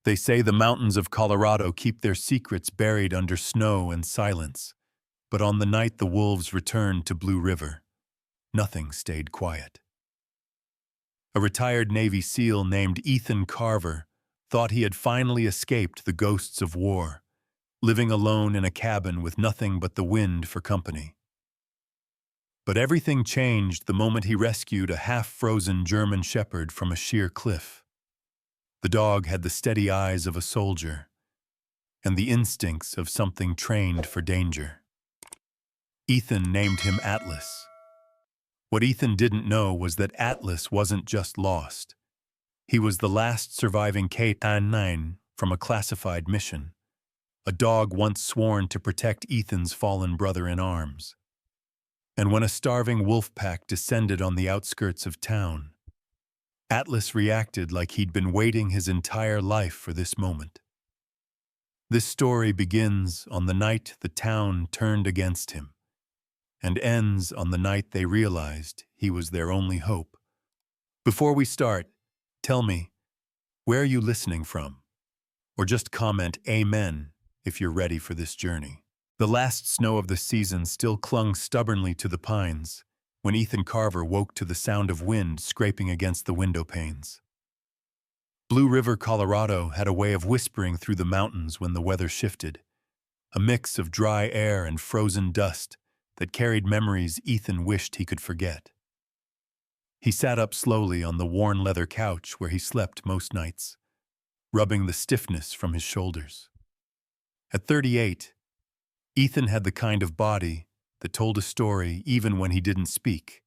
They say the mountains of Colorado keep their secrets buried under snow and silence. But on the night the wolves returned to Blue River, nothing stayed quiet. A retired Navy SEAL named Ethan Carver thought he had finally escaped the ghosts of war, living alone in a cabin with nothing but the wind for company. But everything changed the moment he rescued a half-frozen German shepherd from a sheer cliff. The dog had the steady eyes of a soldier and the instincts of something trained for danger. Ethan named him Atlas. What Ethan didn't know was that Atlas wasn't just lost. He was the last surviving K-9 from a classified mission, a dog once sworn to protect Ethan's fallen brother in arms. And when a starving wolf pack descended on the outskirts of town, Atlas reacted like he'd been waiting his entire life for this moment. This story begins on the night the town turned against him, and ends on the night they realized he was their only hope. Before we start, tell me, where are you listening from? Or just comment Amen if you're ready for this journey. The last snow of the season still clung stubbornly to the pines when Ethan Carver woke to the sound of wind scraping against the window panes. Blue River, Colorado had a way of whispering through the mountains when the weather shifted, a mix of dry air and frozen dust that carried memories Ethan wished he could forget. He sat up slowly on the worn leather couch where he slept most nights, rubbing the stiffness from his shoulders. At 38, Ethan had the kind of body that told a story even when he didn't speak.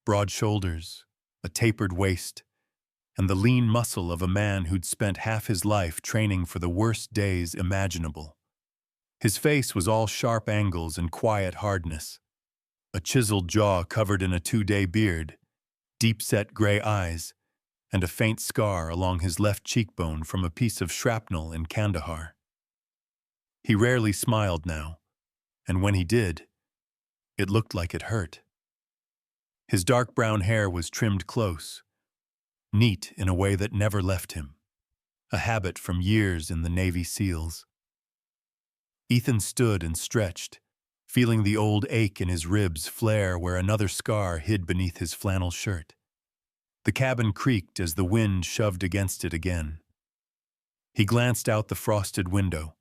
Broad shoulders, a tapered waist, and the lean muscle of a man who'd spent half his life training for the worst days imaginable. His face was all sharp angles and quiet hardness, a chiseled jaw covered in a 2-day beard, deep-set gray eyes, and a faint scar along his left cheekbone from a piece of shrapnel in Kandahar. He rarely smiled now, and when he did, it looked like it hurt. His dark brown hair was trimmed close, neat in a way that never left him, a habit from years in the Navy SEALs. Ethan stood and stretched, feeling the old ache in his ribs flare where another scar hid beneath his flannel shirt. The cabin creaked as the wind shoved against it again. He glanced out the frosted window.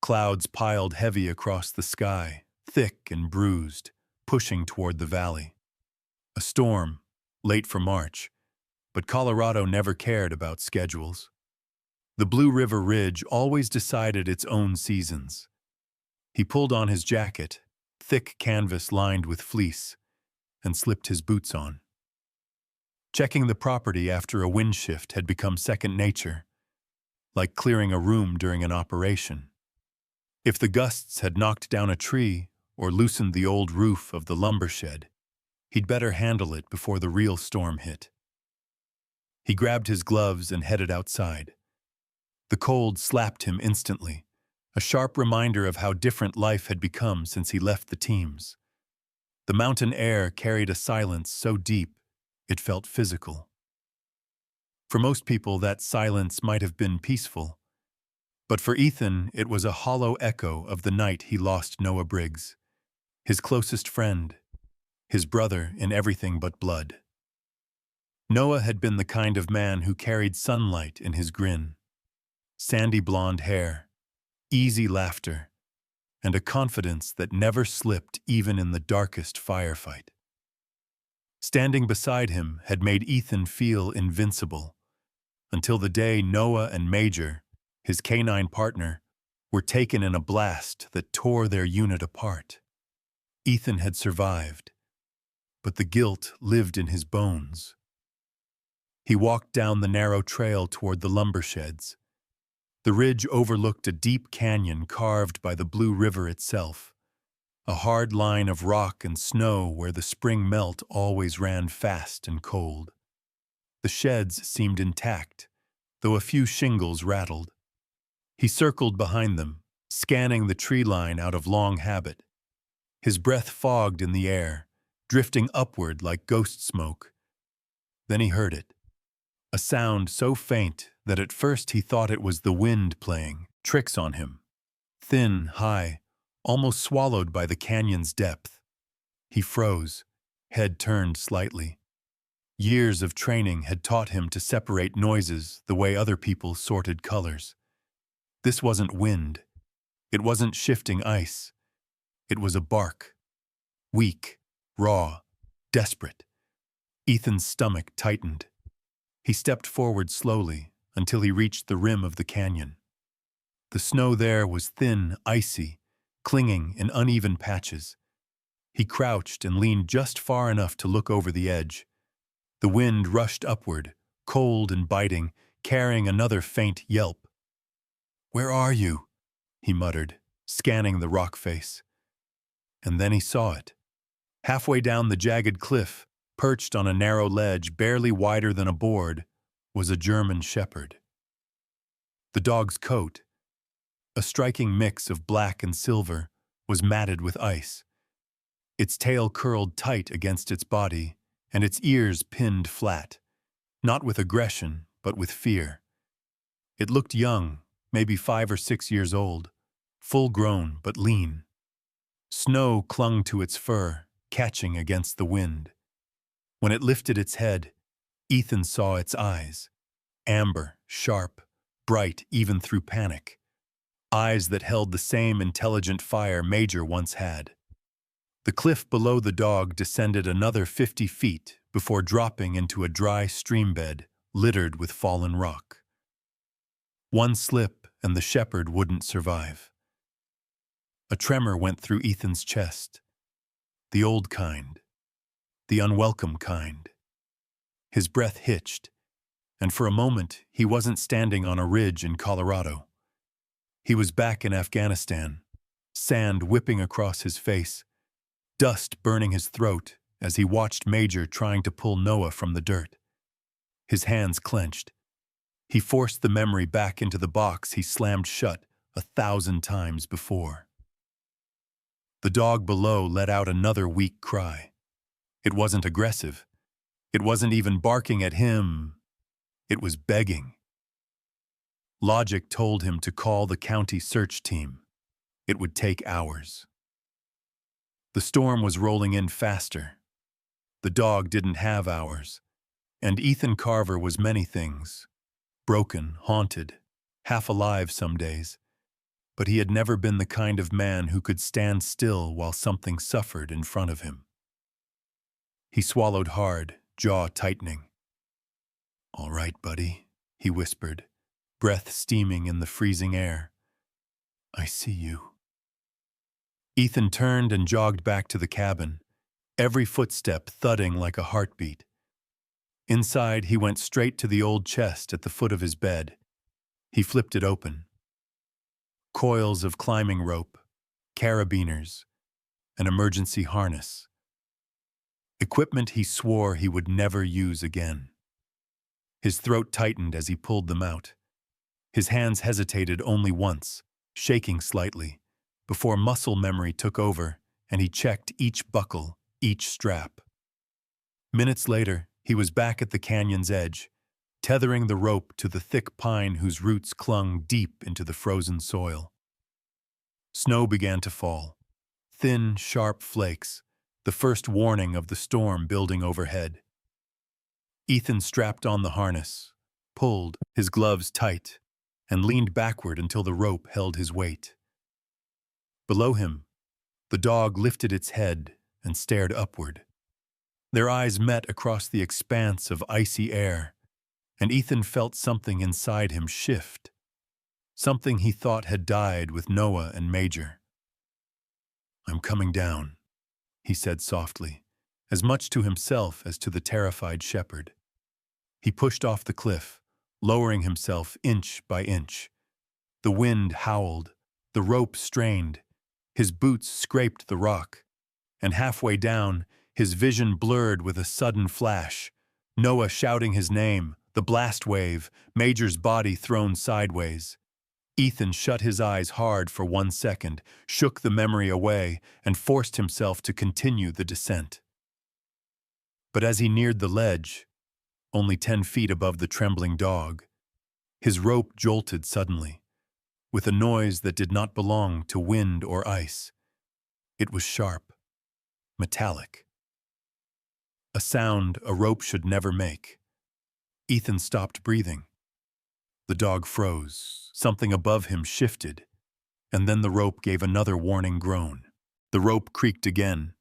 Clouds piled heavy across the sky, thick and bruised, pushing toward the valley. A storm, late for March, but Colorado never cared about schedules. The Blue River Ridge always decided its own seasons. He pulled on his jacket, thick canvas lined with fleece, and slipped his boots on. Checking the property after a wind shift had become second nature, like clearing a room during an operation. If the gusts had knocked down a tree or loosened the old roof of the lumber shed, he'd better handle it before the real storm hit. He grabbed his gloves and headed outside. The cold slapped him instantly, a sharp reminder of how different life had become since he left the teams. The mountain air carried a silence so deep it felt physical. For most people, that silence might have been peaceful, but for Ethan, it was a hollow echo of the night he lost Noah Briggs, his closest friend, his brother in everything but blood. Noah had been the kind of man who carried sunlight in his grin, sandy blonde hair, easy laughter, and a confidence that never slipped even in the darkest firefight. Standing beside him had made Ethan feel invincible, until the day Noah and Major, his canine partner, were taken in a blast that tore their unit apart. Ethan had survived, but the guilt lived in his bones. He walked down the narrow trail toward the lumber sheds. The ridge overlooked a deep canyon carved by the Blue River itself, a hard line of rock and snow where the spring melt always ran fast and cold. The sheds seemed intact, though a few shingles rattled. He circled behind them, scanning the tree line out of long habit. His breath fogged in the air, drifting upward like ghost smoke. Then he heard it, a sound so faint that at first he thought it was the wind playing tricks on him. Thin, high, almost swallowed by the canyon's depth. He froze, head turned slightly. Years of training had taught him to separate noises the way other people sorted colors. This wasn't wind. It wasn't shifting ice. It was a bark. Weak, raw, desperate. Ethan's stomach tightened. He stepped forward slowly until he reached the rim of the canyon. The snow there was thin, icy, clinging in uneven patches. He crouched and leaned just far enough to look over the edge. The wind rushed upward, cold and biting, carrying another faint yelp. "Where are you?" he muttered, scanning the rock face. And then he saw it. Halfway down the jagged cliff, perched on a narrow ledge barely wider than a board, was a German shepherd. The dog's coat, a striking mix of black and silver, was matted with ice. Its tail curled tight against its body, and its ears pinned flat, not with aggression, but with fear. It looked young, maybe 5 or 6 years old, full-grown but lean. Snow clung to its fur, catching against the wind. When it lifted its head, Ethan saw its eyes, amber, sharp, bright even through panic. Eyes that held the same intelligent fire Major once had. The cliff below the dog descended another 50 feet before dropping into a dry stream bed littered with fallen rock. One slip and the shepherd wouldn't survive. A tremor went through Ethan's chest. The old kind. The unwelcome kind. His breath hitched, and for a moment he wasn't standing on a ridge in Colorado. He was back in Afghanistan, sand whipping across his face, dust burning his throat as he watched Major trying to pull Noah from the dirt. His hands clenched. He forced the memory back into the box he slammed shut 1,000 times before. The dog below let out another weak cry. It wasn't aggressive. It wasn't even barking at him. It was begging. Logic told him to call the county search team. It would take hours. The storm was rolling in faster. The dog didn't have hours, and Ethan Carver was many things. Broken, haunted, half alive some days. But he had never been the kind of man who could stand still while something suffered in front of him. He swallowed hard, jaw tightening. "All right, buddy," he whispered, breath steaming in the freezing air. "I see you." Ethan turned and jogged back to the cabin, every footstep thudding like a heartbeat. Inside, he went straight to the old chest at the foot of his bed. He flipped it open. Coils of climbing rope, carabiners, an emergency harness. Equipment he swore he would never use again. His throat tightened as he pulled them out. His hands hesitated only once, shaking slightly, before muscle memory took over and he checked each buckle, each strap. Minutes later, he was back at the canyon's edge, tethering the rope to the thick pine whose roots clung deep into the frozen soil. Snow began to fall, thin, sharp flakes, the first warning of the storm building overhead. Ethan strapped on the harness, pulled, his gloves tight, and leaned backward until the rope held his weight. Below him, the dog lifted its head and stared upward. Their eyes met across the expanse of icy air, and Ethan felt something inside him shift, something he thought had died with Noah and Major. "I'm coming down," he said softly, as much to himself as to the terrified shepherd. He pushed off the cliff, lowering himself inch by inch. The wind howled, the rope strained, his boots scraped the rock, and halfway down, his vision blurred with a sudden flash. Noah shouting his name, the blast wave, Major's body thrown sideways. Ethan shut his eyes hard for 1 second, shook the memory away, and forced himself to continue the descent. But as he neared the ledge, only 10 feet above the trembling dog, His rope jolted suddenly, with a noise that did not belong to wind or ice. It was sharp, metallic. A sound a rope should never make. Ethan stopped breathing. The dog froze. Something above him shifted, and then the rope gave another warning groan. The rope creaked again,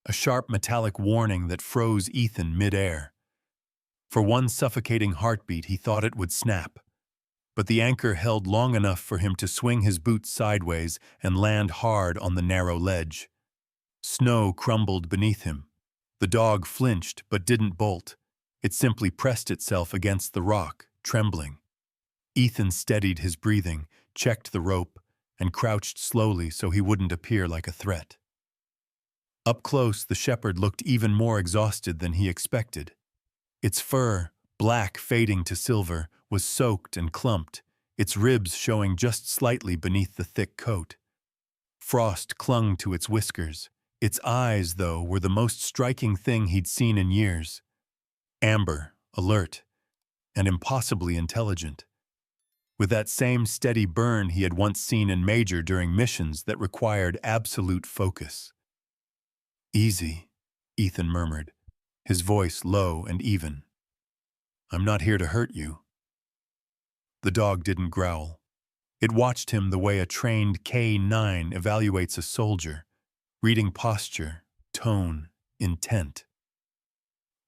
a sharp metallic warning that froze Ethan mid-air. For one suffocating heartbeat, he thought it would snap. But the anchor held long enough for him to swing his boots sideways and land hard on the narrow ledge. Snow crumbled beneath him. The dog flinched but didn't bolt. It simply pressed itself against the rock, trembling. Ethan steadied his breathing, checked the rope, and crouched slowly so he wouldn't appear like a threat. Up close, the shepherd looked even more exhausted than he expected. Its fur, black fading to silver, was soaked and clumped, its ribs showing just slightly beneath the thick coat. Frost clung to its whiskers. Its eyes, though, were the most striking thing he'd seen in years. Amber, alert, and impossibly intelligent. With that same steady burn he had once seen in Major during missions that required absolute focus. "Easy," Ethan murmured, his voice low and even. "I'm not here to hurt you." The dog didn't growl. It watched him the way a trained K9 evaluates a soldier, reading posture, tone, intent.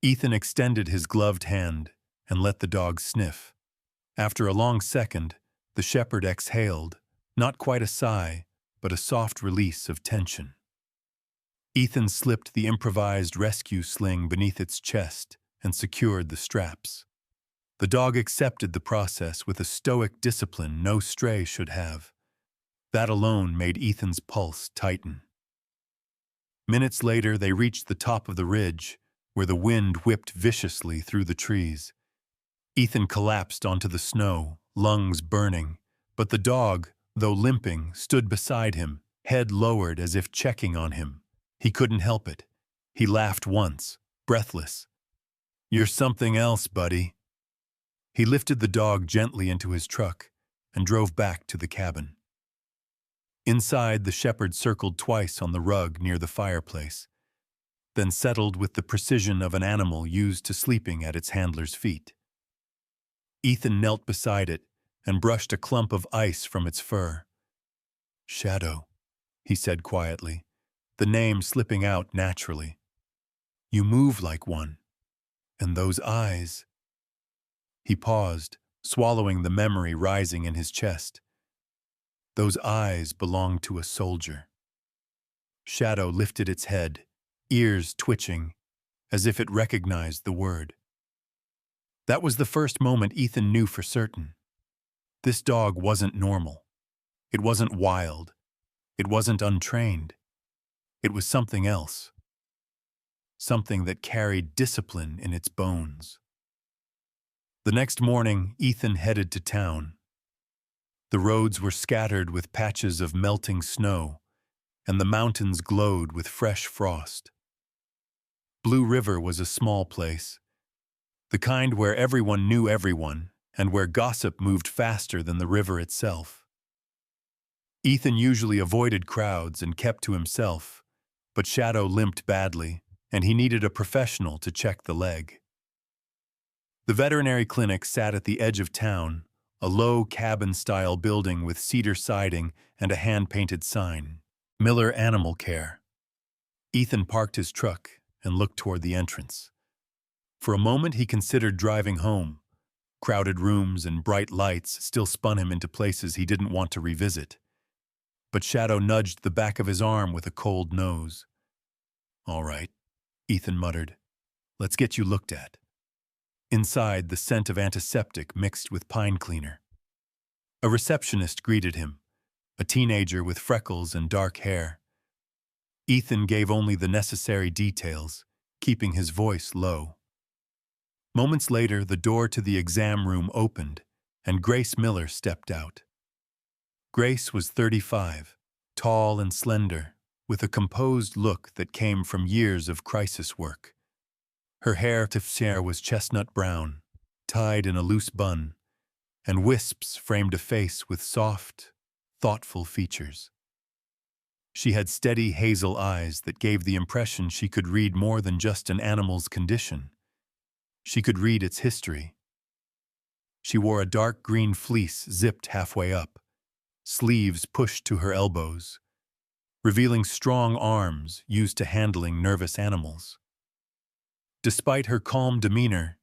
Ethan extended his gloved hand and let the dog sniff. After a long second, the shepherd exhaled, not quite a sigh, but a soft release of tension. Ethan slipped the improvised rescue sling beneath its chest and secured the straps. The dog accepted the process with a stoic discipline no stray should have. That alone made Ethan's pulse tighten. Minutes later, they reached the top of the ridge, where the wind whipped viciously through the trees. Ethan collapsed onto the snow, lungs burning, but the dog, though limping, stood beside him, head lowered as if checking on him. He couldn't help it. He laughed once, breathless. "You're something else, buddy." He lifted the dog gently into his truck and drove back to the cabin. Inside, the shepherd circled twice on the rug near the fireplace, then settled with the precision of an animal used to sleeping at its handler's feet. Ethan knelt beside it and brushed a clump of ice from its fur. "Shadow," he said quietly, the name slipping out naturally. "You move like one. And those eyes—" He paused, swallowing the memory rising in his chest. Those eyes belonged to a soldier. Shadow lifted its head, ears twitching, as if it recognized the word. That was the first moment Ethan knew for certain. This dog wasn't normal. It wasn't wild. It wasn't untrained. It was something else. Something that carried discipline in its bones. The next morning, Ethan headed to town. The roads were scattered with patches of melting snow, and the mountains glowed with fresh frost. Blue River was a small place, the kind where everyone knew everyone, and where gossip moved faster than the river itself. Ethan usually avoided crowds and kept to himself, but Shadow limped badly, and he needed a professional to check the leg. The veterinary clinic sat at the edge of town, a low cabin-style building with cedar siding and a hand-painted sign, "Miller Animal Care." Ethan parked his truck and looked toward the entrance. For a moment he considered driving home. Crowded rooms and bright lights still spun him into places he didn't want to revisit. But Shadow nudged the back of his arm with a cold nose. "All right," Ethan muttered. "Let's get you looked at." Inside, the scent of antiseptic mixed with pine cleaner. A receptionist greeted him, a teenager with freckles and dark hair. Ethan gave only the necessary details, keeping his voice low. Moments later, the door to the exam room opened, and Grace Miller stepped out. Grace was 35, tall and slender, with a composed look that came from years of crisis work. Her hair was chestnut brown, tied in a loose bun, and wisps framed a face with soft, thoughtful features. She had steady hazel eyes that gave the impression she could read more than just an animal's condition. She could read its history. She wore a dark green fleece zipped halfway up, sleeves pushed to her elbows, revealing strong arms used to handling nervous animals. Despite her calm demeanor,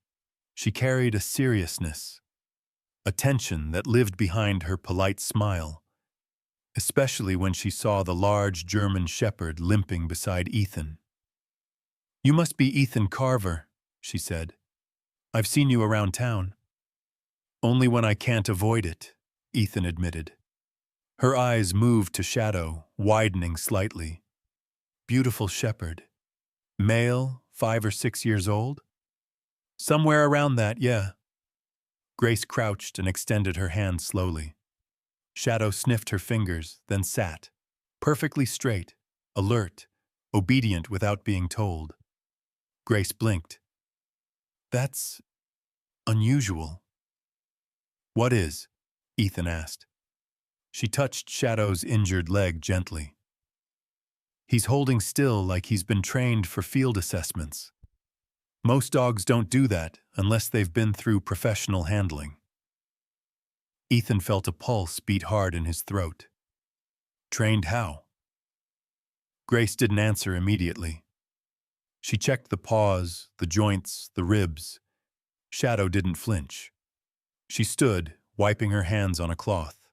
she carried a seriousness, a tension that lived behind her polite smile, especially when she saw the large German shepherd limping beside Ethan. "You must be Ethan Carver," she said. "I've seen you around town." "Only when I can't avoid it," Ethan admitted. Her eyes moved to Shadow, widening slightly. "Beautiful shepherd. Male, 5 or 6 years old?" "Somewhere around that, yeah." Grace crouched and extended her hand slowly. Shadow sniffed her fingers, then sat, perfectly straight, alert, obedient without being told. Grace blinked. "That's unusual." "What is?" Ethan asked. She touched Shadow's injured leg gently. "He's holding still like he's been trained for field assessments. Most dogs don't do that unless they've been through professional handling." Ethan felt a pulse beat hard in his throat. "Trained how?" Grace didn't answer immediately. She checked the paws, the joints, the ribs. Shadow didn't flinch. She stood, wiping her hands on a cloth.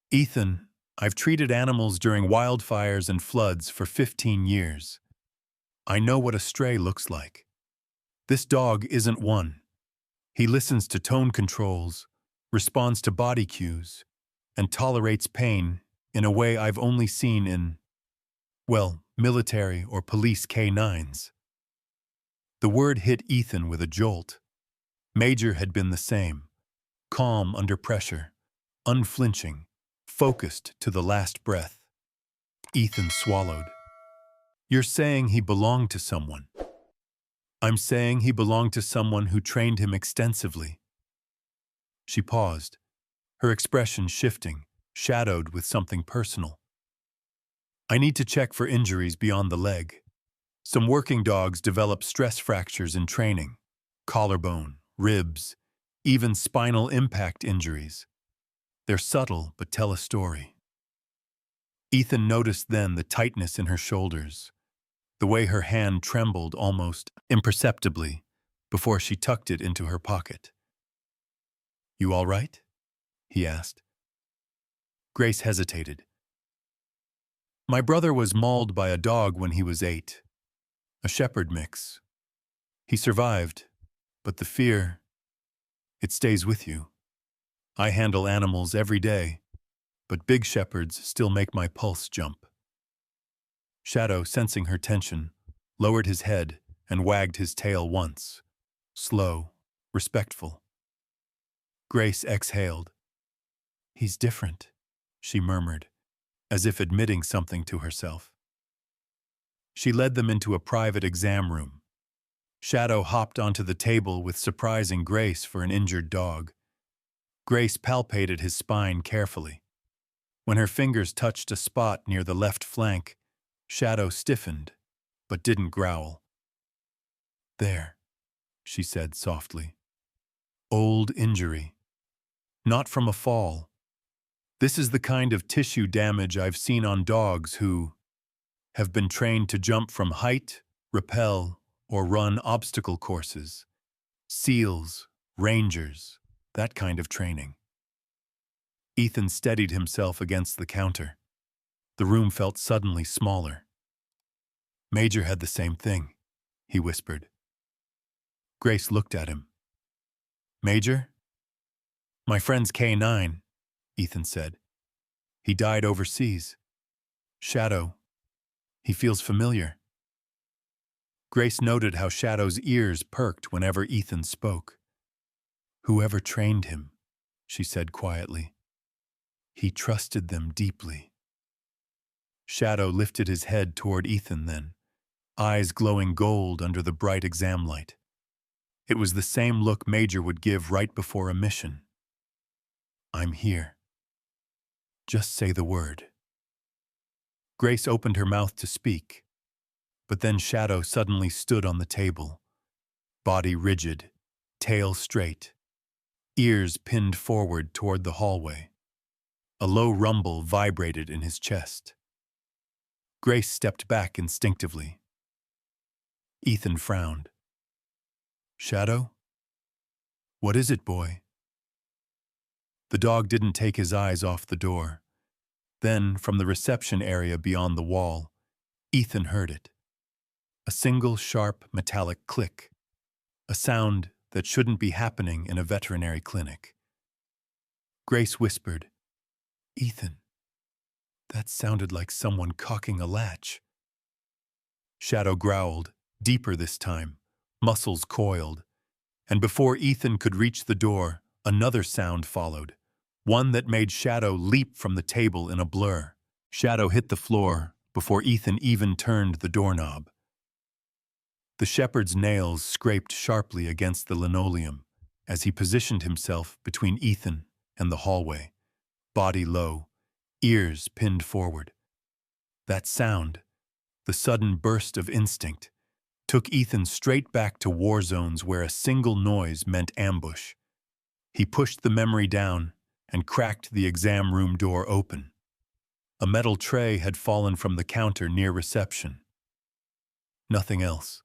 "Ethan, I've treated animals during wildfires and floods for 15 years. I know what a stray looks like. This dog isn't one. He listens to tone controls, responds to body cues, and tolerates pain in a way I've only seen in, well, military or police K9s. The word hit Ethan with a jolt. Major had been the same, calm under pressure, unflinching, focused to the last breath. Ethan swallowed. "You're saying he belonged to someone." "I'm saying he belonged to someone who trained him extensively." She paused, her expression shifting, shadowed with something personal. "I need to check for injuries beyond the leg. Some working dogs develop stress fractures in training, collarbone, ribs, even spinal impact injuries. They're subtle but tell a story." Ethan noticed then the tightness in her shoulders, the way her hand trembled almost imperceptibly before she tucked it into her pocket. "You all right?" he asked. Grace hesitated. "My brother was mauled by a dog when he was 8. A shepherd mix. He survived, but the fear, it stays with you. I handle animals every day, but big shepherds still make my pulse jump." Shadow, sensing her tension, lowered his head and wagged his tail once, slow, respectful. Grace exhaled. "He's different," she murmured, as if admitting something to herself. She led them into a private exam room. Shadow hopped onto the table with surprising grace for an injured dog. Grace palpated his spine carefully. When her fingers touched a spot near the left flank, Shadow stiffened, but didn't growl. "There," she said softly. "Old injury. Not from a fall. This is the kind of tissue damage I've seen on dogs who have been trained to jump from height, rappel, or run obstacle courses. SEALs, Rangers, that kind of training." Ethan steadied himself against the counter. The room felt suddenly smaller. "Major had the same thing," he whispered. Grace looked at him. "Major?" "My friend's K9, Ethan said. "He died overseas. Shadow. He feels familiar." Grace noted how Shadow's ears perked whenever Ethan spoke. "Whoever trained him," she said quietly. "He trusted them deeply." Shadow lifted his head toward Ethan then, eyes glowing gold under the bright exam light. It was the same look Major would give right before a mission. I'm here. Just say the word. Grace opened her mouth to speak, but then Shadow suddenly stood on the table, body rigid, tail straight, ears pinned forward toward the hallway. A low rumble vibrated in his chest. Grace stepped back instinctively. Ethan frowned. Shadow? What is it, boy? The dog didn't take his eyes off the door. Then, from the reception area beyond the wall, Ethan heard it. A single sharp metallic click. A sound that shouldn't be happening in a veterinary clinic. Grace whispered, Ethan, that sounded like someone cocking a latch. Shadow growled, deeper this time, muscles coiled, and before Ethan could reach the door, another sound followed, one that made Shadow leap from the table in a blur. Shadow hit the floor before Ethan even turned the doorknob. The shepherd's nails scraped sharply against the linoleum as he positioned himself between Ethan and the hallway, body low, ears pinned forward. That sound, the sudden burst of instinct, took Ethan straight back to war zones where a single noise meant ambush. He pushed the memory down and cracked the exam room door open. A metal tray had fallen from the counter near reception. Nothing else.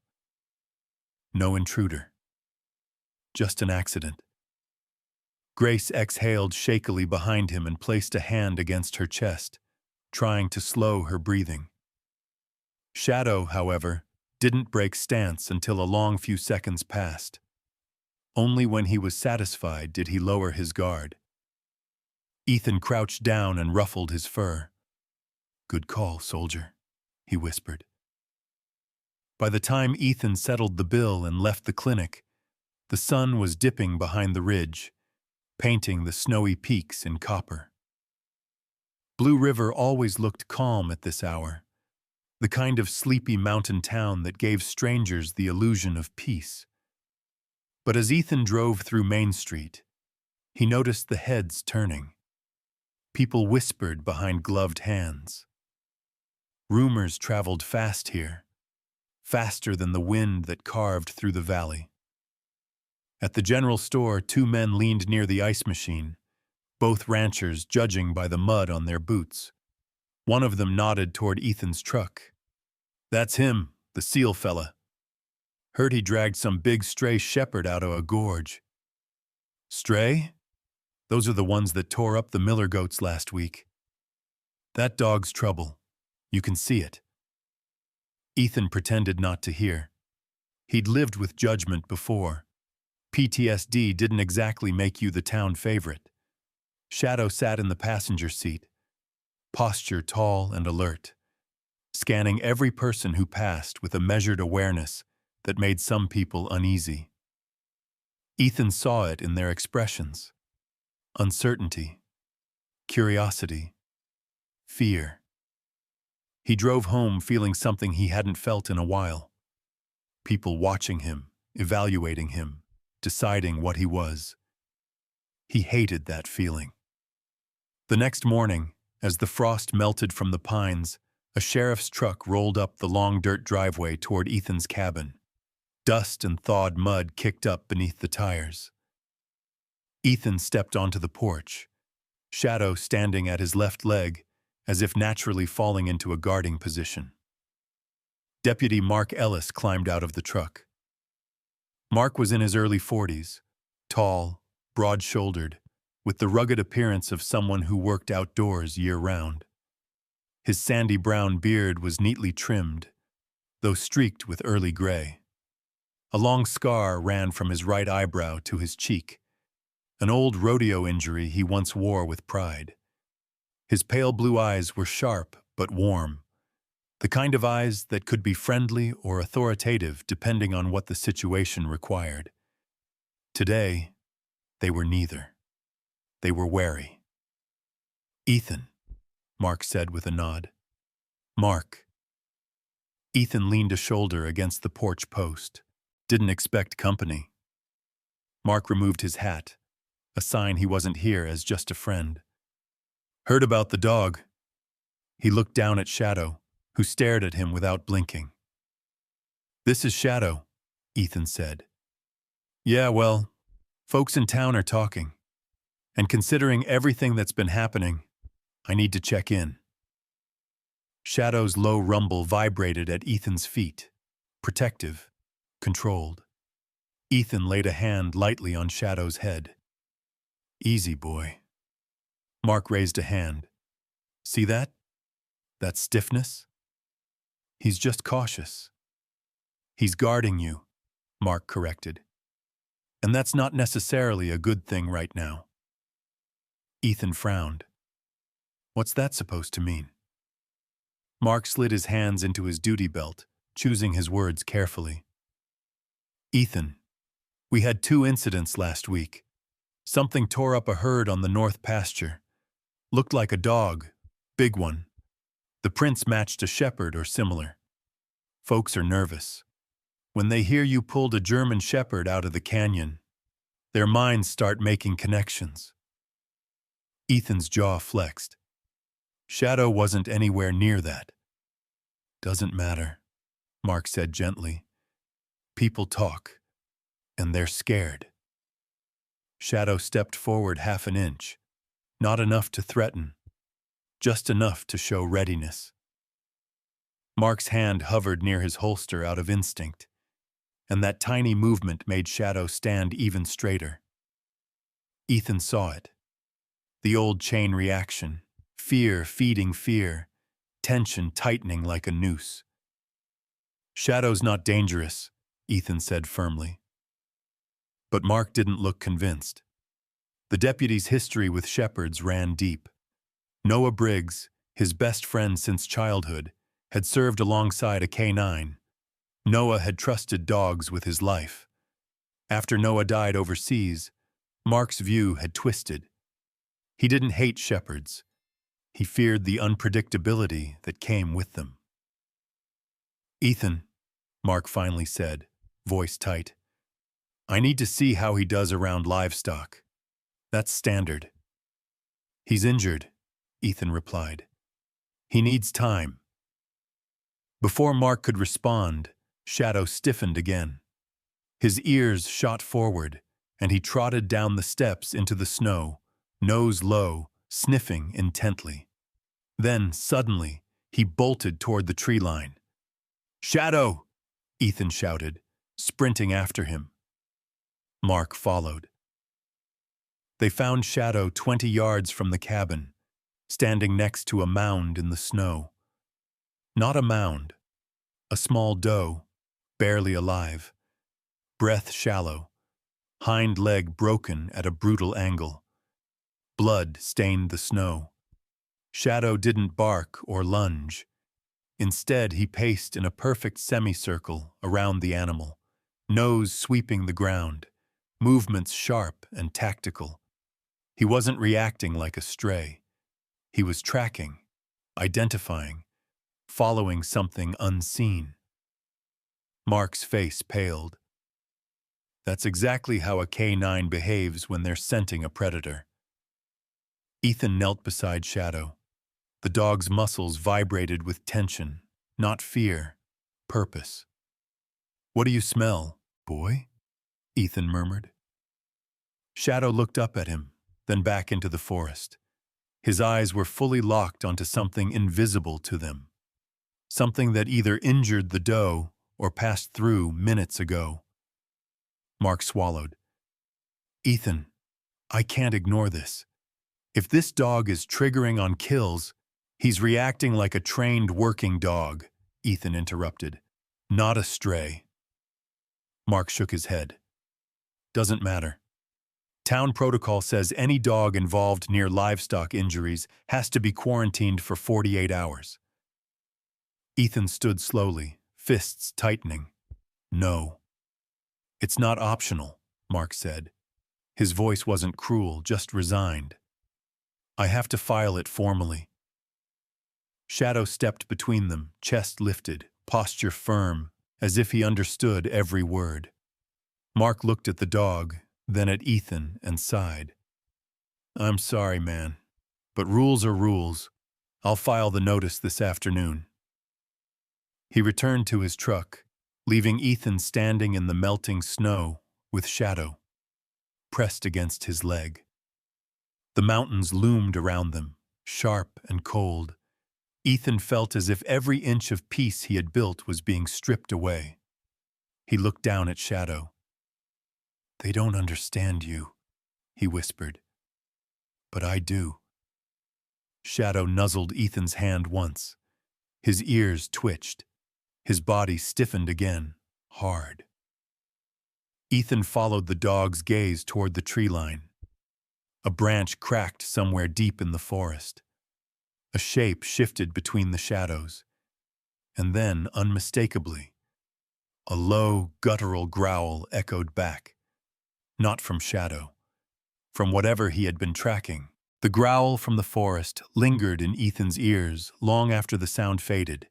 No intruder. Just an accident. Grace exhaled shakily behind him and placed a hand against her chest, trying to slow her breathing. Shadow, however, didn't break stance until a long few seconds passed. Only when he was satisfied did he lower his guard. Ethan crouched down and ruffled his fur. Good call, soldier, he whispered. By the time Ethan settled the bill and left the clinic, the sun was dipping behind the ridge, painting the snowy peaks in copper. Blue River always looked calm at this hour, the kind of sleepy mountain town that gave strangers the illusion of peace. But as Ethan drove through Main Street, he noticed the heads turning. People whispered behind gloved hands. Rumors traveled fast here, faster than the wind that carved through the valley. At the general store, two men leaned near the ice machine, both ranchers judging by the mud on their boots. One of them nodded toward Ethan's truck. That's him, the seal fella. Heard he dragged some big stray shepherd out of a gorge. Stray? Those are the ones that tore up the Miller goats last week. That dog's trouble. You can see it. Ethan pretended not to hear. He'd lived with judgment before. PTSD didn't exactly make you the town favorite. Shadow sat in the passenger seat, posture tall and alert, scanning every person who passed with a measured awareness that made some people uneasy. Ethan saw it in their expressions. Uncertainty, curiosity, fear. He drove home feeling something he hadn't felt in a while. People watching him, evaluating him, deciding what he was. He hated that feeling. The next morning, as the frost melted from the pines, a sheriff's truck rolled up the long dirt driveway toward Ethan's cabin. Dust and thawed mud kicked up beneath the tires. Ethan stepped onto the porch, Shadow standing at his left leg, as if naturally falling into a guarding position. Deputy Mark Ellis climbed out of the truck. Mark was in his early 40s, tall, broad-shouldered, with the rugged appearance of someone who worked outdoors year-round. His sandy brown beard was neatly trimmed, though streaked with early gray. A long scar ran from his right eyebrow to his cheek, an old rodeo injury he once wore with pride. His pale blue eyes were sharp but warm, the kind of eyes that could be friendly or authoritative depending on what the situation required. Today, they were neither. They were wary. Ethan, Mark said with a nod. Mark. Ethan leaned a shoulder against the porch post. Didn't expect company. Mark removed his hat, a sign he wasn't here as just a friend. Heard about the dog. He looked down at Shadow, who stared at him without blinking. This is Shadow, Ethan said. Yeah, well, folks in town are talking. And considering everything that's been happening, I need to check in. Shadow's low rumble vibrated at Ethan's feet, protective, controlled. Ethan laid a hand lightly on Shadow's head. Easy, boy. Mark raised a hand. See that? That stiffness? He's just cautious. He's guarding you, Mark corrected. And that's not necessarily a good thing right now. Ethan frowned. What's that supposed to mean? Mark slid his hands into his duty belt, choosing his words carefully. Ethan, we had 2 incidents last week. Something tore up a herd on the north pasture. Looked like a dog, big one. The prints matched a shepherd or similar. Folks are nervous. When they hear you pulled a German shepherd out of the canyon, their minds start making connections. Ethan's jaw flexed. Shadow wasn't anywhere near that. Doesn't matter, Mark said gently. People talk, and they're scared. Shadow stepped forward half an inch, not enough to threaten, just enough to show readiness. Mark's hand hovered near his holster out of instinct, and that tiny movement made Shadow stand even straighter. Ethan saw it. The old chain reaction, fear feeding fear, tension tightening like a noose. Shadow's not dangerous, Ethan said firmly. But Mark didn't look convinced. The deputy's history with shepherds ran deep. Noah Briggs, his best friend since childhood, had served alongside a K-9. Noah had trusted dogs with his life. After Noah died overseas, Mark's view had twisted. He didn't hate shepherds. He feared the unpredictability that came with them. Ethan, Mark finally said, voice tight, I need to see how he does around livestock. That's standard. He's injured, Ethan replied. He needs time. Before Mark could respond, Shadow stiffened again. His ears shot forward, and he trotted down the steps into the snow, nose low, sniffing intently. Then, suddenly, he bolted toward the tree line. Shadow! Ethan shouted, sprinting after him. Mark followed. They found Shadow 20 yards from the cabin, standing next to a mound in the snow. Not a mound, a small doe, barely alive, breath shallow, hind leg broken at a brutal angle. Blood stained the snow. Shadow didn't bark or lunge. Instead, he paced in a perfect semicircle around the animal, nose sweeping the ground, movements sharp and tactical. He wasn't reacting like a stray. He was tracking, identifying, following something unseen. Mark's face paled. That's exactly how a K-9 behaves when they're scenting a predator. Ethan knelt beside Shadow. The dog's muscles vibrated with tension, not fear, purpose. What do you smell, boy? Ethan murmured. Shadow looked up at him, then back into the forest. His eyes were fully locked onto something invisible to them. Something that either injured the doe or passed through minutes ago. Mark swallowed. Ethan, I can't ignore this. If this dog is triggering on kills, he's reacting like a trained working dog, Ethan interrupted. Not a stray. Mark shook his head. Doesn't matter. Town protocol says any dog involved near livestock injuries has to be quarantined for 48 hours. Ethan stood slowly, fists tightening. No. It's not optional, Mark said. His voice wasn't cruel, just resigned. I have to file it formally. Shadow stepped between them, chest lifted, posture firm, as if he understood every word. Mark looked at the dog, then at Ethan and sighed. I'm sorry, man, but rules are rules. I'll file the notice this afternoon. He returned to his truck, leaving Ethan standing in the melting snow with Shadow pressed against his leg. The mountains loomed around them, sharp and cold. Ethan felt as if every inch of peace he had built was being stripped away. He looked down at Shadow. "They don't understand you," he whispered. "But I do." Shadow nuzzled Ethan's hand once. His ears twitched. His body stiffened again, hard. Ethan followed the dog's gaze toward the tree line. A branch cracked somewhere deep in the forest. A shape shifted between the shadows. And then, unmistakably, a low, guttural growl echoed back. Not from Shadow. From whatever he had been tracking. The growl from the forest lingered in Ethan's ears long after the sound faded.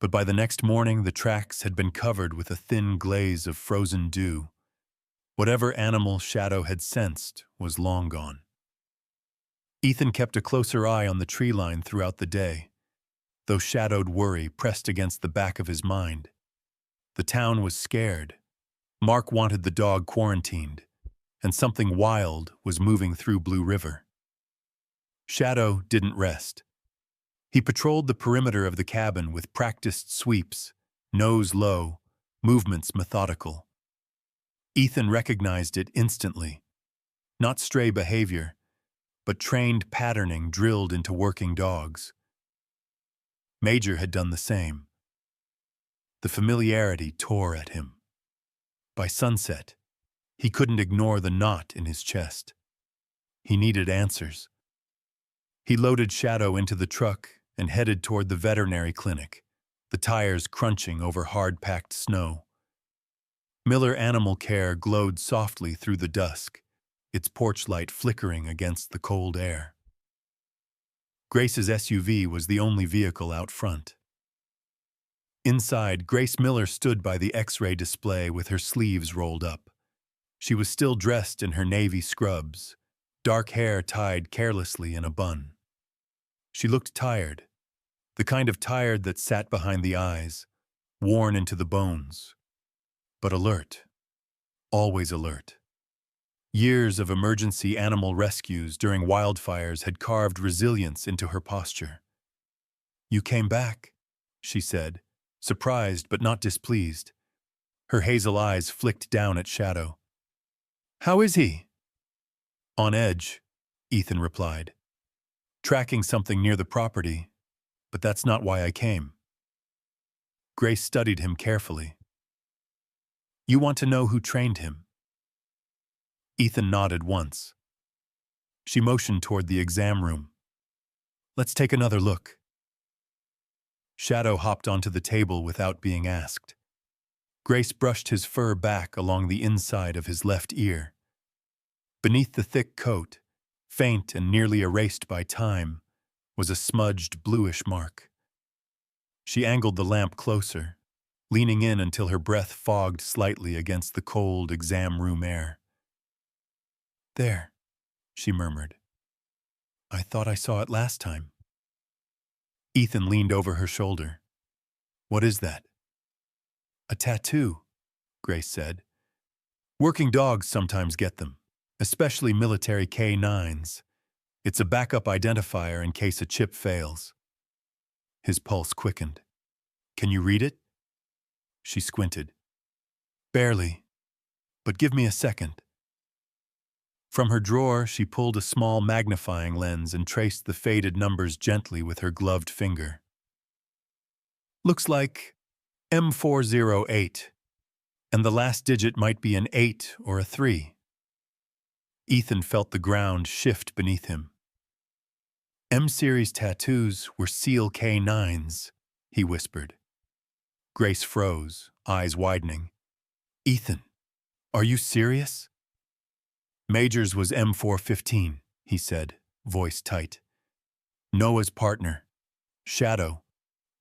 But by the next morning, the tracks had been covered with a thin glaze of frozen dew. Whatever animal Shadow had sensed was long gone. Ethan kept a closer eye on the tree line throughout the day, though shadowed worry pressed against the back of his mind. The town was scared. Mark wanted the dog quarantined, and something wild was moving through Blue River. Shadow didn't rest. He patrolled the perimeter of the cabin with practiced sweeps, nose low, movements methodical. Ethan recognized it instantly. Not stray behavior, but trained patterning drilled into working dogs. Major had done the same. The familiarity tore at him. By sunset, he couldn't ignore the knot in his chest. He needed answers. He loaded Shadow into the truck and headed toward the veterinary clinic, the tires crunching over hard-packed snow. Miller Animal Care glowed softly through the dusk, its porch light flickering against the cold air. Grace's SUV was the only vehicle out front. Inside, Grace Miller stood by the X-ray display with her sleeves rolled up. She was still dressed in her navy scrubs, dark hair tied carelessly in a bun. She looked tired, the kind of tired that sat behind the eyes, worn into the bones, but alert, always alert. Years of emergency animal rescues during wildfires had carved resilience into her posture. "You came back," she said, surprised but not displeased. Her hazel eyes flicked down at Shadow. "How is he?" "On edge," Ethan replied. "Tracking something near the property, but that's not why I came." Grace studied him carefully. "You want to know who trained him?" Ethan nodded once. She motioned toward the exam room. "Let's take another look." Shadow hopped onto the table without being asked. Grace brushed his fur back along the inside of his left ear. Beneath the thick coat, faint and nearly erased by time, was a smudged bluish mark. She angled the lamp closer, leaning in until her breath fogged slightly against the cold exam room air. "There," she murmured. "I thought I saw it last time." Ethan leaned over her shoulder. "What is that?" "A tattoo," Grace said. "Working dogs sometimes get them, especially military K9s. It's a backup identifier in case a chip fails." His pulse quickened. "Can you read it?" She squinted. "Barely, but give me a second." From her drawer, she pulled a small magnifying lens and traced the faded numbers gently with her gloved finger. "Looks like M408, and the last digit might be an 8 or a 3. Ethan felt the ground shift beneath him. M-series tattoos were SEAL K9s, he whispered. Grace froze, eyes widening. "Ethan, are you serious?" "Major's was M415, he said, voice tight. "Noah's partner. Shadow.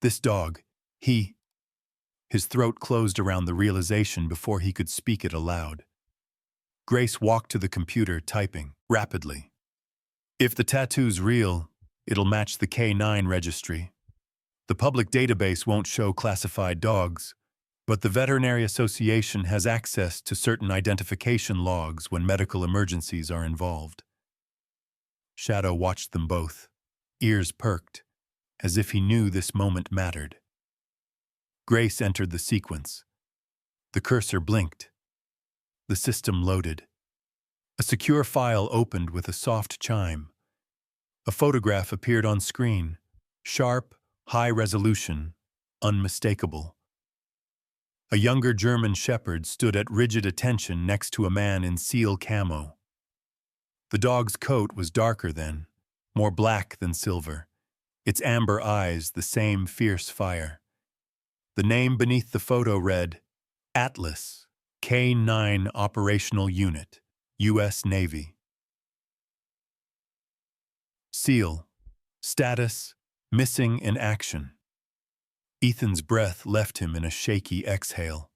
This dog. He—" His throat closed around the realization before he could speak it aloud. Grace walked to the computer, typing rapidly. If the tattoo's real, it'll match the K9 registry. The public database won't show classified dogs, but the Veterinary Association has access to certain identification logs when medical emergencies are involved. Shadow watched them both, ears perked, as if he knew this moment mattered. Grace entered the sequence. The cursor blinked. The system loaded. A secure file opened with a soft chime. A photograph appeared on screen, sharp, high resolution, unmistakable. A younger German shepherd stood at rigid attention next to a man in seal camo. The dog's coat was darker then, more black than silver, its amber eyes the same fierce fire. The name beneath the photo read, Atlas, K9 Operational Unit, U.S. Navy. Seal. Status, missing in action. Ethan's breath left him in a shaky exhale.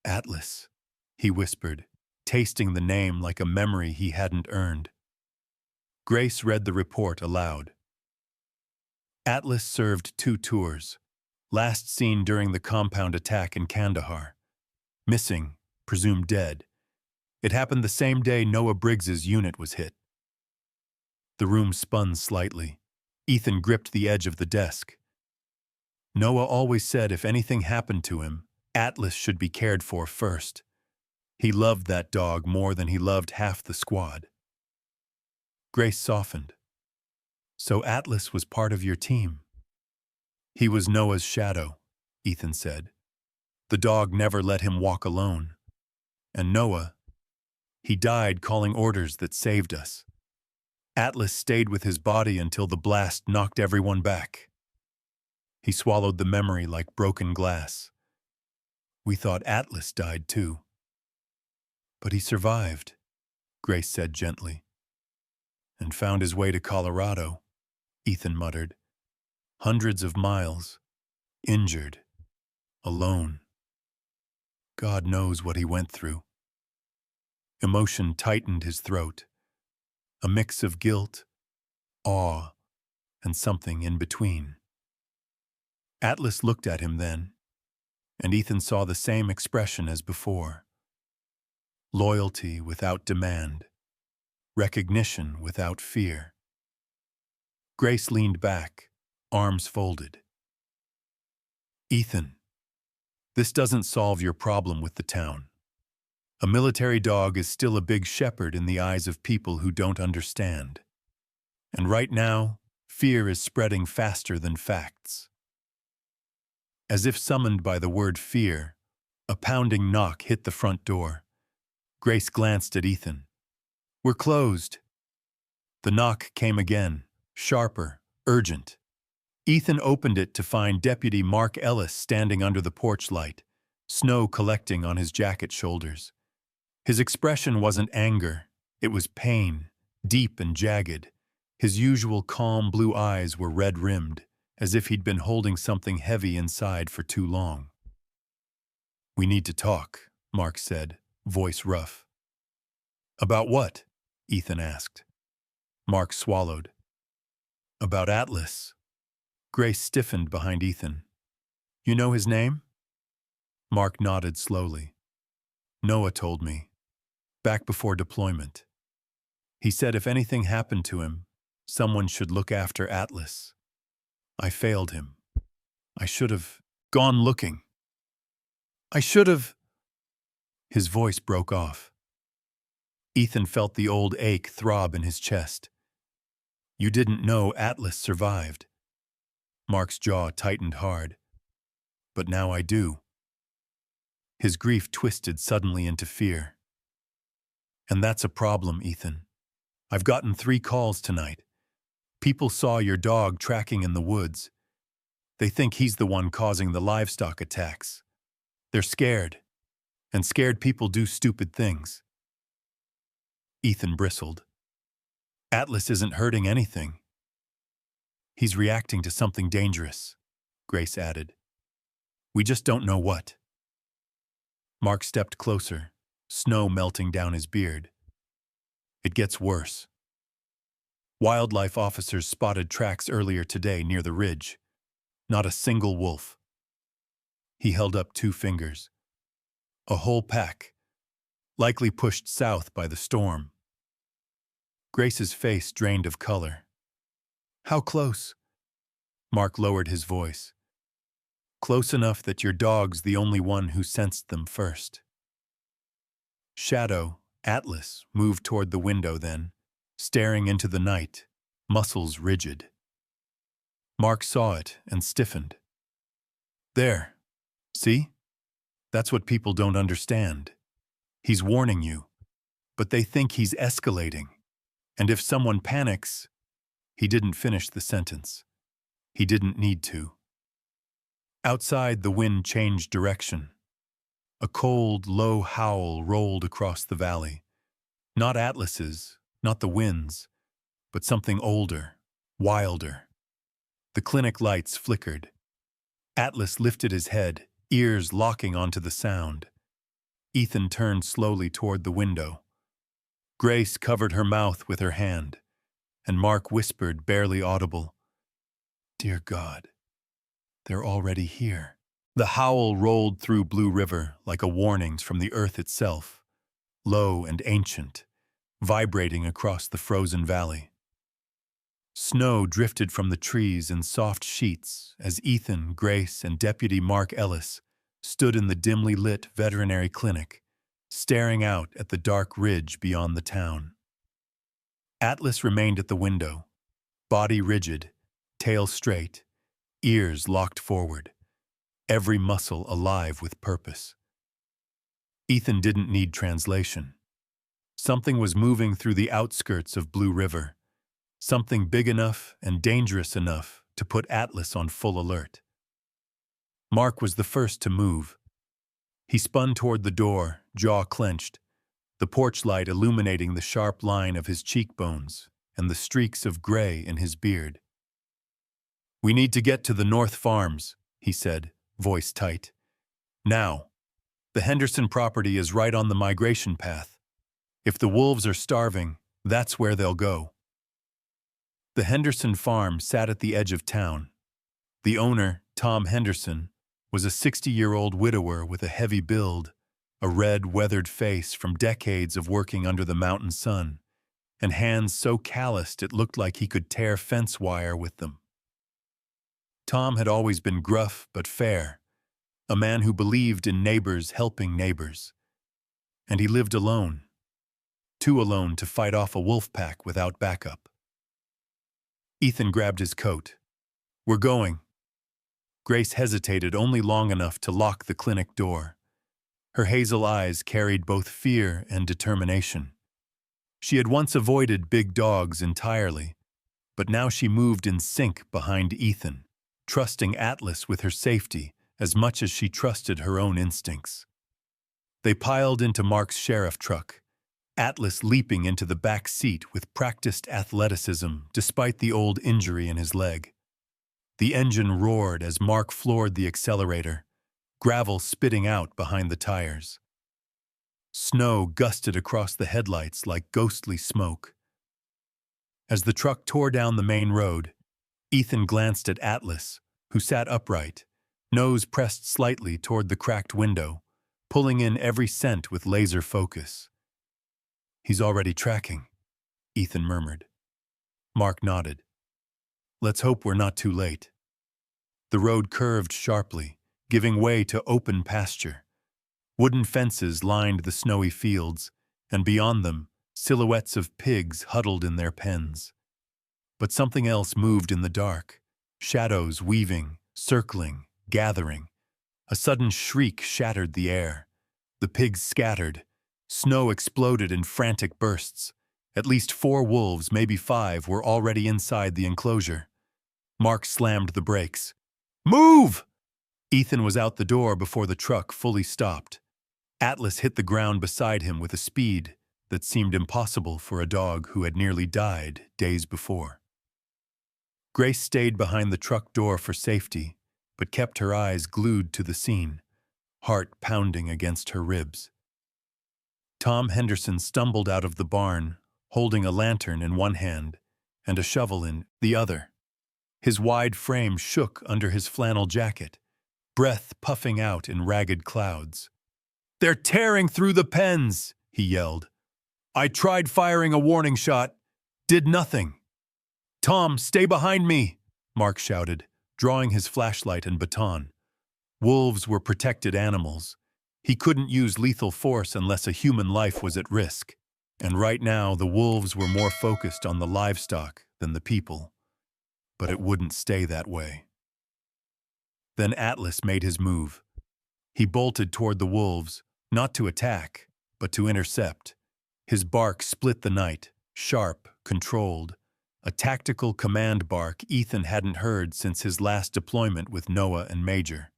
Atlas, he whispered, tasting the name like a memory he hadn't earned. Grace read the report aloud. Atlas served 2 tours, last seen during the compound attack in Kandahar. Missing, presumed dead. It happened the same day Noah Briggs's unit was hit. The room spun slightly. Ethan gripped the edge of the desk. Noah always said if anything happened to him, Atlas should be cared for first. He loved that dog more than he loved half the squad. Grace softened. So Atlas was part of your team? He was Noah's shadow, Ethan said. The dog never let him walk alone. And Noah, he died calling orders that saved us. Atlas stayed with his body until the blast knocked everyone back. He swallowed the memory like broken glass. We thought Atlas died too. But he survived, Grace said gently. And found his way to Colorado, Ethan muttered. Hundreds of miles, injured, alone. God knows what he went through. Emotion tightened his throat. A mix of guilt, awe, and something in between. Atlas looked at him then, and Ethan saw the same expression as before. Loyalty without demand, recognition without fear. Grace leaned back, arms folded. Ethan, this doesn't solve your problem with the town. A military dog is still a big shepherd in the eyes of people who don't understand. And right now, fear is spreading faster than facts. As if summoned by the word fear, a pounding knock hit the front door. Grace glanced at Ethan. We're closed. The knock came again, sharper, urgent. Ethan opened it to find Deputy Mark Ellis standing under the porch light, snow collecting on his jacket shoulders. His expression wasn't anger, it was pain, deep and jagged. His usual calm blue eyes were red-rimmed, as if he'd been holding something heavy inside for too long. We need to talk, Mark said, voice rough. About what? Ethan asked. Mark swallowed. About Atlas. Grace stiffened behind Ethan. You know his name? Mark nodded slowly. Noah told me. Back before deployment. He said if anything happened to him, someone should look after Atlas. I failed him. I should have gone looking. I should have... His voice broke off. Ethan felt the old ache throb in his chest. You didn't know Atlas survived. Mark's jaw tightened hard. But now I do. His grief twisted suddenly into fear. And that's a problem, Ethan. I've gotten 3 calls tonight. People saw your dog tracking in the woods. They think he's the one causing the livestock attacks. They're scared. And scared people do stupid things. Ethan bristled. Atlas isn't hurting anything. He's reacting to something dangerous, Grace added. We just don't know what. Mark stepped closer, snow melting down his beard. It gets worse. Wildlife officers spotted tracks earlier today near the ridge. Not a single wolf. He held up 2 fingers. A whole pack, likely pushed south by the storm. Grace's face drained of color. How close? Mark lowered his voice. Close enough that your dog's the only one who sensed them first. Shadow, Atlas, moved toward the window then, staring into the night, muscles rigid. Mark saw it and stiffened. There. See? That's what people don't understand. He's warning you, but they think he's escalating. And if someone panics, he didn't finish the sentence. He didn't need to. Outside, the wind changed direction. A cold, low howl rolled across the valley. Not Atlas's, not the wind's, but something older, wilder. The clinic lights flickered. Atlas lifted his head, ears locking onto the sound. Ethan turned slowly toward the window. Grace covered her mouth with her hand, and Mark whispered, barely audible, "Dear God, they're already here." The howl rolled through Blue River like a warning from the earth itself, low and ancient, vibrating across the frozen valley. Snow drifted from the trees in soft sheets as Ethan, Grace, and Deputy Mark Ellis stood in the dimly lit veterinary clinic, staring out at the dark ridge beyond the town. Atlas remained at the window, body rigid, tail straight, ears locked forward, every muscle alive with purpose. Ethan didn't need translation. Something was moving through the outskirts of Blue River, something big enough and dangerous enough to put Atlas on full alert. Mark was the first to move. He spun toward the door, jaw clenched, the porch light illuminating the sharp line of his cheekbones and the streaks of gray in his beard. "We need to get to the North Farms," he said, voice tight. "Now. The Henderson property is right on the migration path. If the wolves are starving, that's where they'll go." The Henderson farm sat at the edge of town. The owner, Tom Henderson, was a 60-year-old widower with a heavy build, a red, weathered face from decades of working under the mountain sun, and hands so calloused it looked like he could tear fence wire with them. Tom had always been gruff but fair, a man who believed in neighbors helping neighbors. And he lived alone, too alone to fight off a wolf pack without backup. Ethan grabbed his coat. "We're going." Grace hesitated only long enough to lock the clinic door. Her hazel eyes carried both fear and determination. She had once avoided big dogs entirely, but now she moved in sync behind Ethan, trusting Atlas with her safety as much as she trusted her own instincts. They piled into Mark's sheriff truck, Atlas leaping into the back seat with practiced athleticism despite the old injury in his leg. The engine roared as Mark floored the accelerator, gravel spitting out behind the tires. Snow gusted across the headlights like ghostly smoke. As the truck tore down the main road, Ethan glanced at Atlas, who sat upright, nose pressed slightly toward the cracked window, pulling in every scent with laser focus. "He's already tracking," Ethan murmured. Mark nodded. "Let's hope we're not too late." The road curved sharply, giving way to open pasture. Wooden fences lined the snowy fields, and beyond them, silhouettes of pigs huddled in their pens. But something else moved in the dark, shadows weaving, circling, gathering. A sudden shriek shattered the air. The pigs scattered. Snow exploded in frantic bursts. At least 4 wolves, maybe 5, were already inside the enclosure. Mark slammed the brakes. "Move!" Ethan was out the door before the truck fully stopped. Atlas hit the ground beside him with a speed that seemed impossible for a dog who had nearly died days before. Grace stayed behind the truck door for safety, but kept her eyes glued to the scene, heart pounding against her ribs. Tom Henderson stumbled out of the barn, holding a lantern in one hand and a shovel in the other. His wide frame shook under his flannel jacket, breath puffing out in ragged clouds. "They're tearing through the pens!" he yelled. "I tried firing a warning shot. Did nothing." "Tom, stay behind me!" Mark shouted, drawing his flashlight and baton. Wolves were protected animals. He couldn't use lethal force unless a human life was at risk. And right now, the wolves were more focused on the livestock than the people. But it wouldn't stay that way. Then Atlas made his move. He bolted toward the wolves, not to attack, but to intercept. His bark split the night, sharp, controlled, a tactical command bark Ethan hadn't heard since his last deployment with Noah and Major.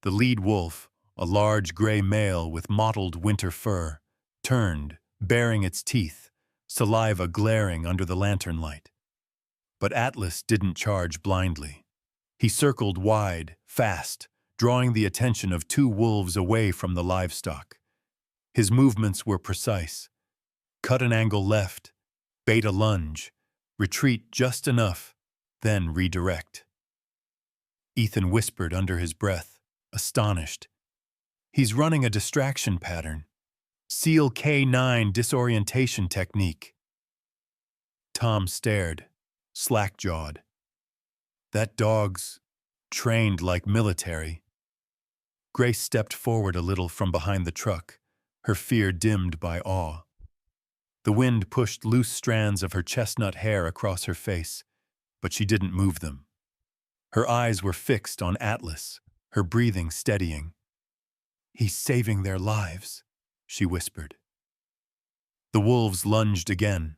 The lead wolf, a large gray male with mottled winter fur, turned, baring its teeth, saliva glaring under the lantern light. But Atlas didn't charge blindly. He circled wide, fast, drawing the attention of two wolves away from the livestock. His movements were precise. Cut an angle left, bait a lunge, retreat just enough, then redirect. Ethan whispered under his breath, astonished. He's running a distraction pattern. SEAL K9 disorientation technique. Tom stared, slack-jawed. That dog's trained like military. Grace stepped forward a little from behind the truck, her fear dimmed by awe. The wind pushed loose strands of her chestnut hair across her face, but she didn't move them. Her eyes were fixed on Atlas, her breathing steadying. "He's saving their lives," she whispered. The wolves lunged again.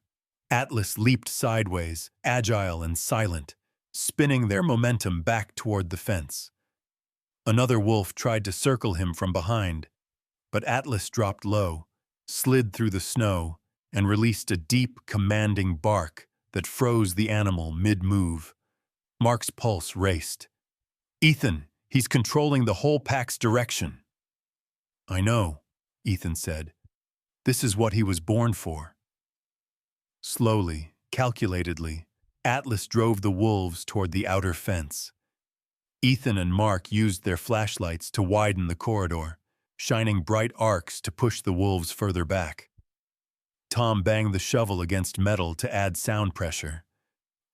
Atlas leaped sideways, agile and silent, spinning their momentum back toward the fence. Another wolf tried to circle him from behind, but Atlas dropped low, slid through the snow, and released a deep, commanding bark that froze the animal mid-move. Mark's pulse raced. "Ethan, he's controlling the whole pack's direction." "I know," Ethan said. "This is what he was born for." Slowly, calculatedly, Atlas drove the wolves toward the outer fence. Ethan and Mark used their flashlights to widen the corridor, shining bright arcs to push the wolves further back. Tom banged the shovel against metal to add sound pressure.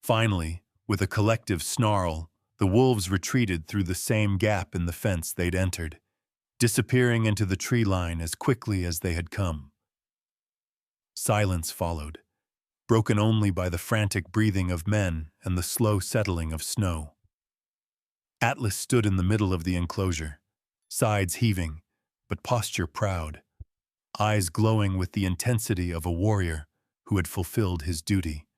Finally, with a collective snarl, the wolves retreated through the same gap in the fence they'd entered, disappearing into the tree line as quickly as they had come. Silence followed, broken only by the frantic breathing of men and the slow settling of snow. Atlas stood in the middle of the enclosure, sides heaving, but posture proud, eyes glowing with the intensity of a warrior who had fulfilled his duty.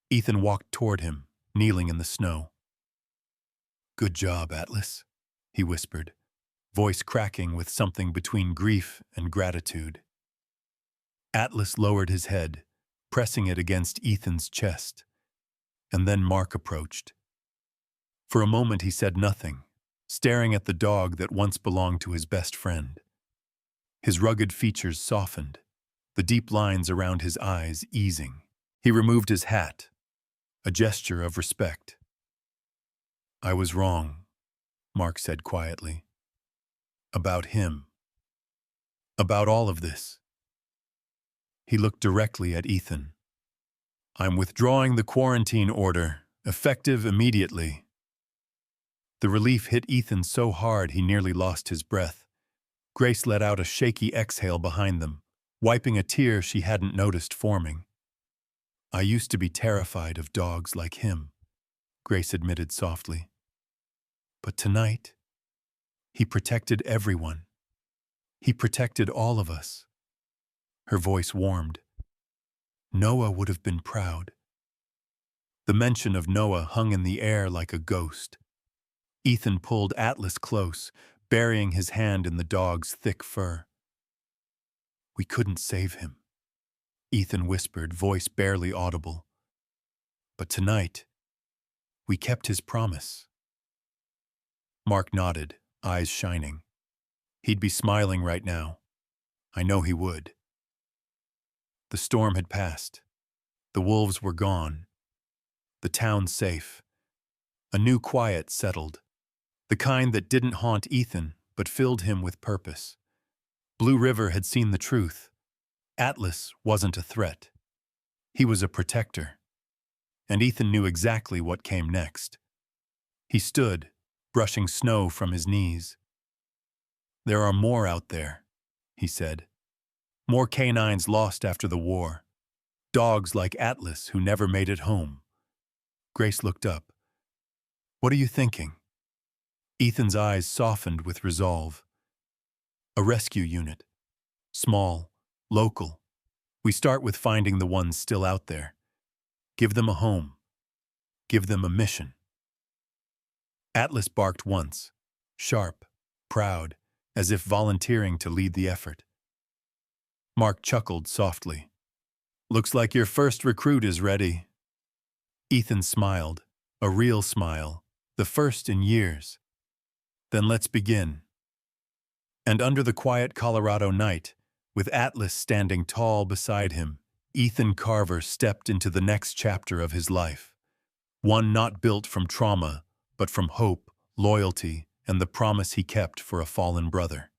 Ethan walked toward him, kneeling in the snow. "Good job, Atlas," he whispered, voice cracking with something between grief and gratitude. Atlas lowered his head, pressing it against Ethan's chest. And then Mark approached. For a moment he said nothing, staring at the dog that once belonged to his best friend. His rugged features softened, the deep lines around his eyes easing. He removed his hat, a gesture of respect. "I was wrong," Mark said quietly. "About him. About all of this." He looked directly at Ethan. "I'm withdrawing the quarantine order, effective immediately." The relief hit Ethan so hard he nearly lost his breath. Grace let out a shaky exhale behind them, wiping a tear she hadn't noticed forming. "I used to be terrified of dogs like him," Grace admitted softly. "But tonight, he protected everyone. He protected all of us." Her voice warmed. "Noah would have been proud." The mention of Noah hung in the air like a ghost. Ethan pulled Atlas close, burying his hand in the dog's thick fur. "We couldn't save him," Ethan whispered, voice barely audible. "But tonight, we kept his promise." Mark nodded, eyes shining. He'd be smiling right now. I know he would. The storm had passed. The wolves were gone. The town safe. A new quiet settled. The kind that didn't haunt Ethan, but filled him with purpose. Blue River had seen the truth. Atlas wasn't a threat. He was a protector. And Ethan knew exactly what came next. He stood, brushing snow from his knees. "There are more out there," he said. "More canines lost after the war. Dogs like Atlas who never made it home." Grace looked up. "What are you thinking?" Ethan's eyes softened with resolve. "A rescue unit. Small, local. We start with finding the ones still out there. Give them a home. Give them a mission." Atlas barked once, sharp, proud, as if volunteering to lead the effort. Mark chuckled softly. "Looks like your first recruit is ready." Ethan smiled, a real smile, the first in years. "Then let's begin." And under the quiet Colorado night, with Atlas standing tall beside him, Ethan Carver stepped into the next chapter of his life. One not built from trauma, but from hope, loyalty, and the promise he kept for a fallen brother.